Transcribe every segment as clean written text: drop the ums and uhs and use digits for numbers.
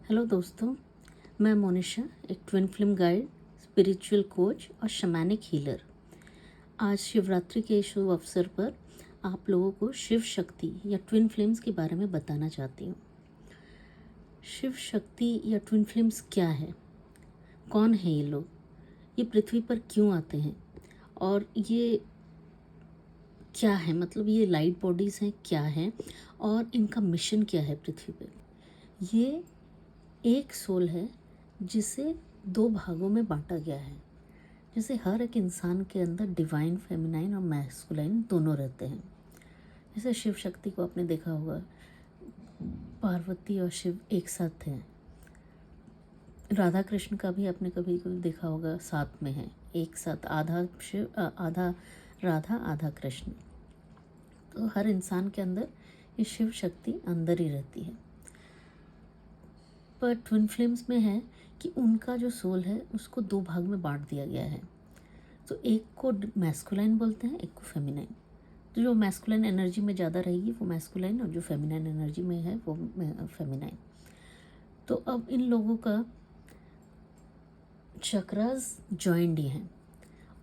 Hello दोस्तों, मैं मोनिशा, एक twin film guide, spiritual coach और शमैनिक हीलर। आज शिवरात्रि के शुभ अवसर पर आप लोगों को शिव शक्ति या ट्विन फ्लेम्स के बारे में बताना चाहती हूँ। शिव शक्ति या ट्विन फ्लेम्स क्या है, कौन है ये लोग, ये पृथ्वी पर क्यों आते हैं और ये क्या है, मतलब ये लाइट बॉडीज़ हैं क्या है और इनका मिशन क्या है पृथ्वी पर। ये एक सोल है जिसे दो भागों में बांटा गया है। जैसे हर एक इंसान के अंदर डिवाइन फेमिनाइन और मैस्कुलाइन दोनों रहते हैं। जैसे शिव शक्ति को आपने देखा होगा, पार्वती और शिव एक साथ हैं। राधा कृष्ण का भी आपने कभी कभी देखा होगा, साथ में है, एक साथ, आधा शिव आधा राधा आधा कृष्ण। तो हर इंसान के अंदर ये शिव शक्ति अंदर ही रहती है। पर ट्विन फ्लेम्स में है कि उनका जो सोल है उसको दो भाग में बांट दिया गया है। तो एक को मैस्कुलाइन बोलते हैं, एक को फेमिनाइन। तो जो मैस्कुलाइन एनर्जी में ज़्यादा रहेगी वो मैस्कुलाइन, और जो फेमिनाइन एनर्जी में है वो फेमिनाइन। तो अब इन लोगों का चक्रास जॉइंड ही हैं,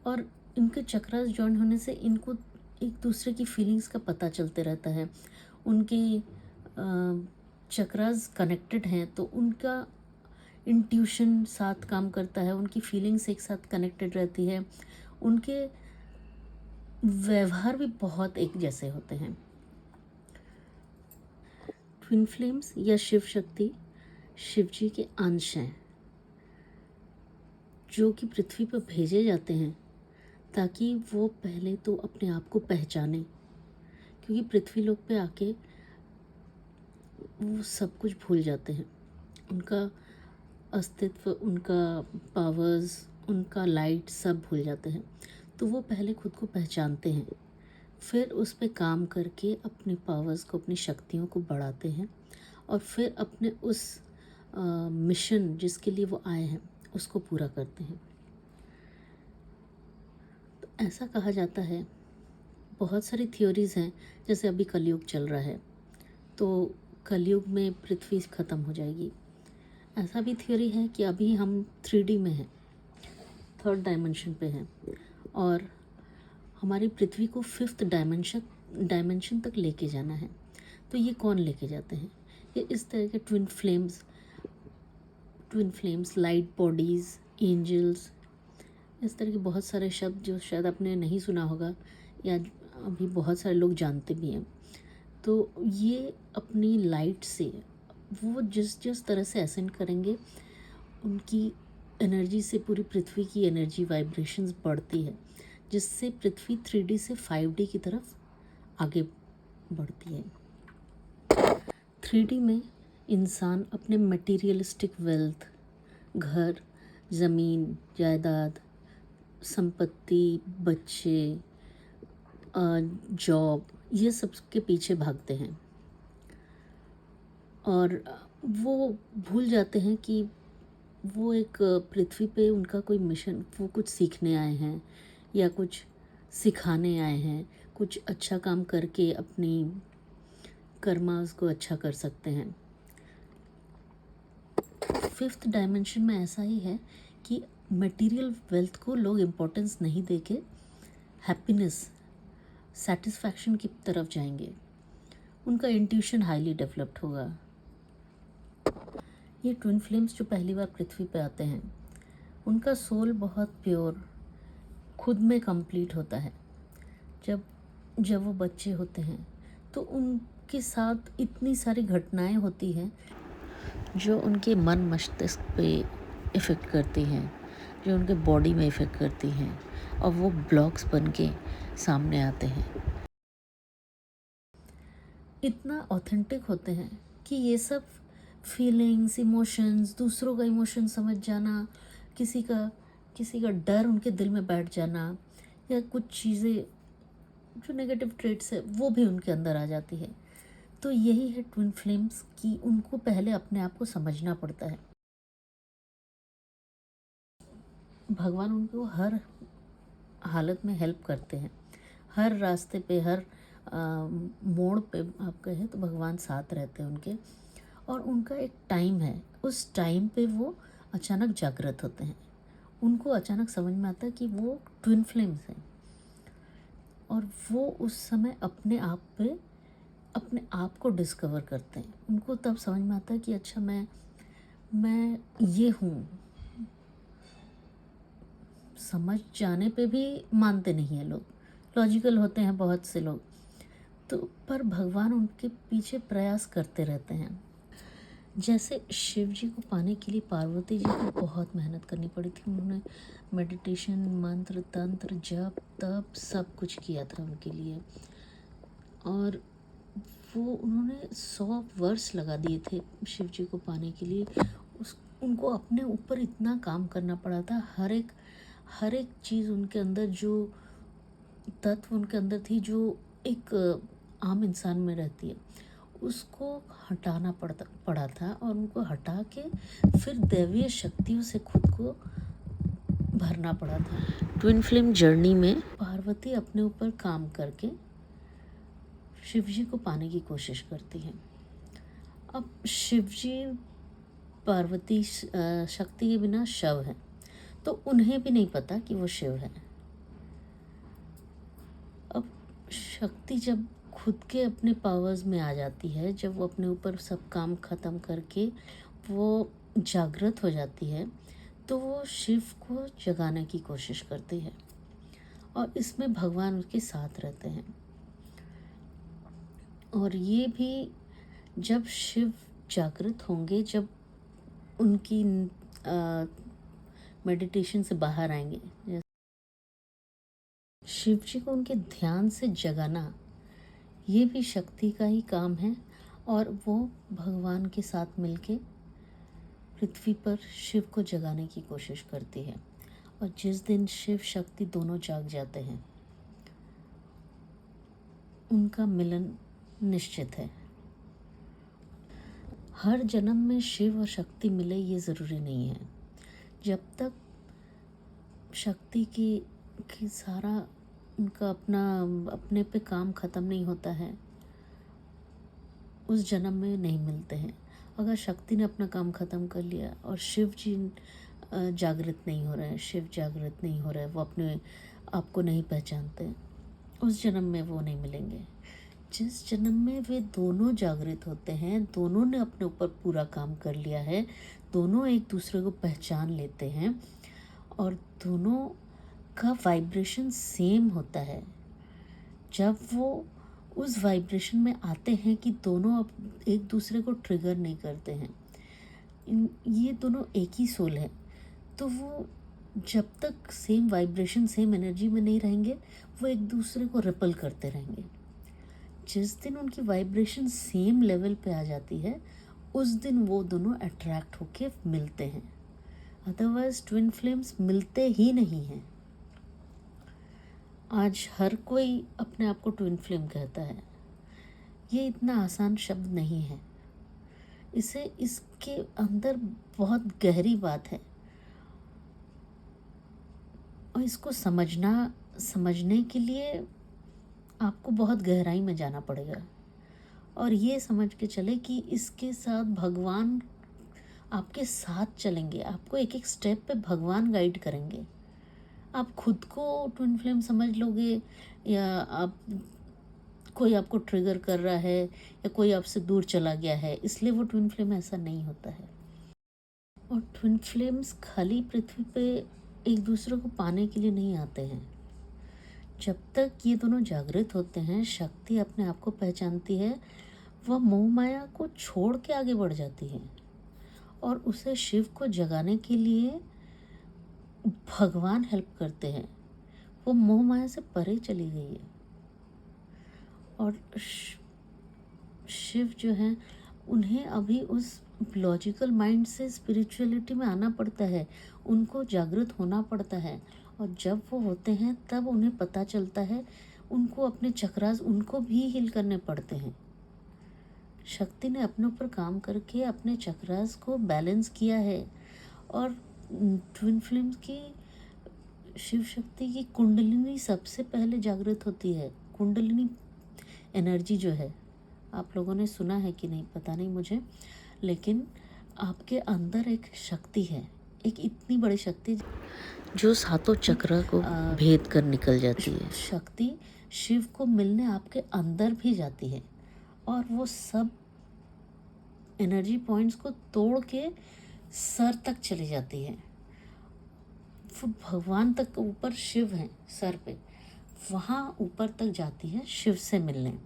और इनके चक्रास जॉइंट होने से इनको एक दूसरे की फीलिंग्स का पता चलते रहता है। उनकी चक्रास कनेक्टेड हैं तो उनका इंट्यूशन साथ काम करता है, उनकी फीलिंग्स एक साथ कनेक्टेड रहती है, उनके व्यवहार भी बहुत एक जैसे होते हैं। ट्विन फ्लेम्स या शिव शक्ति शिव जी के अंश हैं जो कि पृथ्वी पर भेजे जाते हैं ताकि वो पहले तो अपने आप को पहचाने, क्योंकि पृथ्वी लोक पे आके वो सब कुछ भूल जाते हैं। उनका अस्तित्व, उनका पावर्स, उनका लाइट सब भूल जाते हैं। तो वो पहले खुद को पहचानते हैं, फिर उस पे काम करके अपने पावर्स को, अपनी शक्तियों को बढ़ाते हैं, और फिर अपने उस मिशन जिसके लिए वो आए हैं उसको पूरा करते हैं। तो ऐसा कहा जाता है, बहुत सारी थ्योरीज़ हैं। जैसे अभी कलयुग चल रहा है तो कलयुग में पृथ्वी ख़त्म हो जाएगी। ऐसा भी थ्योरी है कि अभी हम 3D में हैं, थर्ड डायमेंशन पे हैं, और हमारी पृथ्वी को फिफ्थ डायमेंशन तक लेके जाना है। तो ये कौन लेके जाते हैं? ये इस तरह के twin flames, light bodies, angels, इस तरह के बहुत सारे शब्द जो शायद आपने नहीं सुना होगा या अभी बहुत सारे लोग जानते भी हैं। तो ये अपनी लाइट से वो जिस जिस तरह से असेंड करेंगे, उनकी एनर्जी से पूरी पृथ्वी की एनर्जी वाइब्रेशंस बढ़ती है, जिससे पृथ्वी 3D से 5D की तरफ आगे बढ़ती है। 3D में इंसान अपने मटेरियलिस्टिक वेल्थ, घर, ज़मीन, जायदाद, संपत्ति, बच्चे, जॉब, ये सब के पीछे भागते हैं, और वो भूल जाते हैं कि वो एक पृथ्वी पे उनका कोई मिशन, वो कुछ सीखने आए हैं या कुछ सिखाने आए हैं, कुछ अच्छा काम करके अपनी कर्मास को अच्छा कर सकते हैं। फिफ्थ डायमेंशन में ऐसा ही है कि मटेरियल वेल्थ को लोग इम्पोर्टेंस नहीं देके हैप्पीनेस, सेटिस्फैक्शन की तरफ जाएंगे। उनका इंट्यूशन हाईली डेवलप्ड होगा। ये ट्विन फ्लेम्स जो पहली बार पृथ्वी पे आते हैं, उनका सोल बहुत प्योर, खुद में कंप्लीट होता है। जब वो बच्चे होते हैं तो उनके साथ इतनी सारी घटनाएं होती हैं जो उनके मन मस्तिष्क पे इफ़ेक्ट करती हैं, जो उनके बॉडी में इफ़ेक्ट करती हैं, और वो ब्लॉक्स बन के सामने आते हैं। इतना ऑथेंटिक होते हैं कि ये सब फीलिंग्स, इमोशंस, दूसरों का इमोशन समझ जाना, किसी का डर उनके दिल में बैठ जाना, या कुछ चीज़ें जो नेगेटिव ट्रेट्स है वो भी उनके अंदर आ जाती है। तो यही है ट्विन फ्लेम्स कि उनको पहले अपने आप को समझना पड़ता है। भगवान उनको हर हालत में हेल्प करते हैं, हर रास्ते पे, हर मोड़ पे आप कहें तो भगवान साथ रहते हैं उनके, और उनका एक टाइम है, उस टाइम पे वो अचानक जागृत होते हैं। उनको अचानक समझ में आता है कि वो ट्विन फ्लेम्स हैं और वो उस समय अपने आप को डिस्कवर करते हैं। उनको तब समझ में आता है कि अच्छा मैं ये हूँ। समझ जाने पे भी मानते नहीं हैं लोग, लॉजिकल होते हैं बहुत से लोग, तो पर भगवान उनके पीछे प्रयास करते रहते हैं। जैसे शिव जी को पाने के लिए पार्वती जी को बहुत मेहनत करनी पड़ी थी। उन्होंने मेडिटेशन, मंत्र, तंत्र, जप, तप सब कुछ किया था उनके लिए, और वो उन्होंने 100 वर्ष लगा दिए थे शिव जी को पाने के लिए। उनको अपने ऊपर इतना काम करना पड़ा था। हर एक चीज़ उनके अंदर, जो तत्व उनके अंदर थी जो एक आम इंसान में रहती है, उसको हटाना पड़ा था, और उनको हटा के फिर दैवीय शक्तियों से खुद को भरना पड़ा था। ट्विन फ्लेम जर्नी में पार्वती अपने ऊपर काम करके शिव जी को पाने की कोशिश करती है। अब शिव जी पार्वती शक्ति के बिना शव है, तो उन्हें भी नहीं पता कि वो शिव है। अब शक्ति जब खुद के अपने पावर्स में आ जाती है, जब वो अपने ऊपर सब काम ख़त्म करके वो जागृत हो जाती है, तो वो शिव को जगाने की कोशिश करती है, और इसमें भगवान उसके साथ रहते हैं। और ये भी जब शिव जागृत होंगे, जब उनकी मेडिटेशन से बाहर आएंगे, शिव जी को उनके ध्यान से जगाना, ये भी शक्ति का ही काम है। और वो भगवान के साथ मिलके पृथ्वी पर शिव को जगाने की कोशिश करती है। और जिस दिन शिव शक्ति दोनों जाग जाते हैं, उनका मिलन निश्चित है। हर जन्म में शिव और शक्ति मिले ये ज़रूरी नहीं है। जब तक शक्ति की सारा उनका अपने पे काम ख़त्म नहीं होता है, उस जन्म में नहीं मिलते हैं। अगर शक्ति ने अपना काम ख़त्म कर लिया और शिव जी जागृत नहीं हो रहे हैं, शिव जागृत नहीं हो रहे हैं, वो अपने आप को नहीं पहचानते, उस जन्म में वो नहीं मिलेंगे। जिस जन्म में वे दोनों जागृत होते हैं, दोनों ने अपने ऊपर पूरा काम कर लिया है, दोनों एक दूसरे को पहचान लेते हैं, और दोनों का वाइब्रेशन सेम होता है, जब वो उस वाइब्रेशन में आते हैं कि दोनों अब एक दूसरे को ट्रिगर नहीं करते हैं, ये दोनों एक ही सोल है, तो वो जब तक सेम वाइब्रेशन, सेम एनर्जी में नहीं रहेंगे, वो एक दूसरे को रिपल करते रहेंगे। जिस दिन उनकी वाइब्रेशन सेम लेवल पे आ जाती है, उस दिन वो दोनों अट्रैक्ट होके मिलते हैं। अदरवाइज ट्विन फ्लेम्स मिलते ही नहीं हैं। आज हर कोई अपने आप को ट्विन फ्लेम कहता है। ये इतना आसान शब्द नहीं है, इसके अंदर बहुत गहरी बात है, और इसको समझने के लिए आपको बहुत गहराई में जाना पड़ेगा, और ये समझ के चले कि इसके साथ भगवान आपके साथ चलेंगे। आपको एक एक स्टेप पे भगवान गाइड करेंगे। आप खुद को ट्विन फ्लेम समझ लोगे, या कोई आपको ट्रिगर कर रहा है, या कोई आपसे दूर चला गया है इसलिए वो ट्विन फ्लेम, ऐसा नहीं होता है। और ट्विन फ्लेम्स खाली पृथ्वी पे एक दूसरे को पाने के लिए नहीं आते हैं। जब तक ये दोनों जागृत होते हैं, शक्ति अपने आप को पहचानती है, वह मोह माया को छोड़ के आगे बढ़ जाती है, और उसे शिव को जगाने के लिए भगवान हेल्प करते हैं। वो मोह माया से परे चली गई है, और शिव जो हैं, उन्हें अभी उस लॉजिकल माइंड से स्पिरिचुअलिटी में आना पड़ता है, उनको जागृत होना पड़ता है। और जब वो होते हैं तब उन्हें पता चलता है, उनको अपने चक्रास उनको भी हील करने पड़ते हैं। शक्ति ने अपने ऊपर काम करके अपने चक्रास को बैलेंस किया है, और ट्विन फ्लेम्स की शिव शक्ति की कुंडलिनी सबसे पहले जागृत होती है। कुंडलिनी एनर्जी जो है, आप लोगों ने सुना है कि नहीं पता नहीं मुझे, लेकिन आपके अंदर एक शक्ति है, एक इतनी बड़ी शक्ति जो सातों चक्र को भेद कर निकल जाती है। शक्ति शिव को मिलने आपके अंदर भी जाती है और वो सब एनर्जी पॉइंट्स को तोड़ के सर तक चली जाती है। भगवान तक ऊपर शिव हैं सर पे, वहाँ ऊपर तक जाती है शिव से मिलने।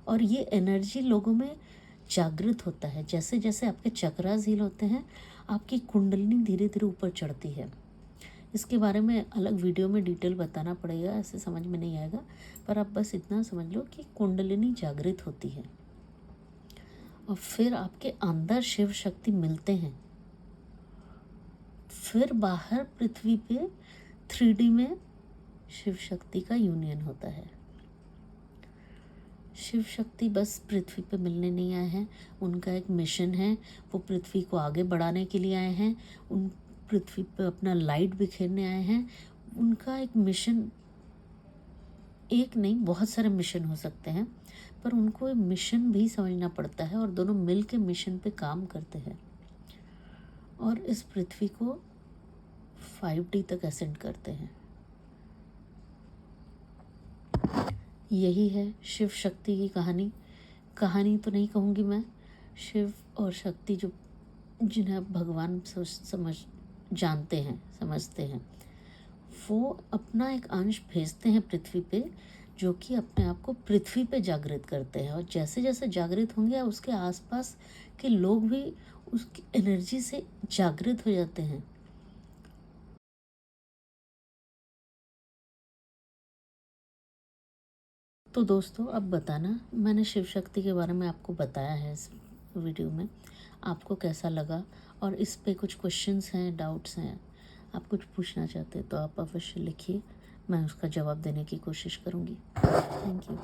और ये एनर्जी लोगों में जागृत होता है। जैसे जैसे आपके चक्रास हील होते हैं, आपकी कुंडलिनी धीरे धीरे ऊपर चढ़ती है। इसके बारे में अलग वीडियो में डिटेल बताना पड़ेगा, ऐसे समझ में नहीं आएगा, पर आप बस इतना समझ लो कि कुंडलिनी जागृत होती है और फिर आपके अंदर शिव शक्ति मिलते हैं। फिर बाहर पृथ्वी पे 3D में शिव शक्ति का यूनियन होता है। शिव शक्ति बस पृथ्वी पे मिलने नहीं आए हैं, उनका एक मिशन है। वो पृथ्वी को आगे बढ़ाने के लिए आए हैं, उन पृथ्वी पे अपना लाइट बिखेरने आए हैं। उनका एक मिशन, एक नहीं बहुत सारे मिशन हो सकते हैं, पर उनको मिशन भी समझना पड़ता है और दोनों मिल के मिशन पे काम करते हैं और इस पृथ्वी को 5D तक असेंड करते हैं। यही है शिव शक्ति की कहानी। कहानी तो नहीं कहूँगी मैं, शिव और शक्ति जो जिन्हें आप भगवान जानते हैं, समझते हैं, वो अपना एक अंश भेजते हैं पृथ्वी पे, जो कि अपने आप को पृथ्वी पे जागृत करते हैं। और जैसे जैसे जागृत होंगे उसके आसपास के लोग भी उसकी एनर्जी से जागृत हो जाते हैं। तो दोस्तों अब बताना, मैंने शिव शक्ति के बारे में आपको बताया है इस वीडियो में, आपको कैसा लगा? और इस पे कुछ क्वेश्चंस हैं, डाउट्स हैं, आप कुछ पूछना चाहते हैं तो आप अवश्य लिखिए, मैं उसका जवाब देने की कोशिश करूँगी। Thank you.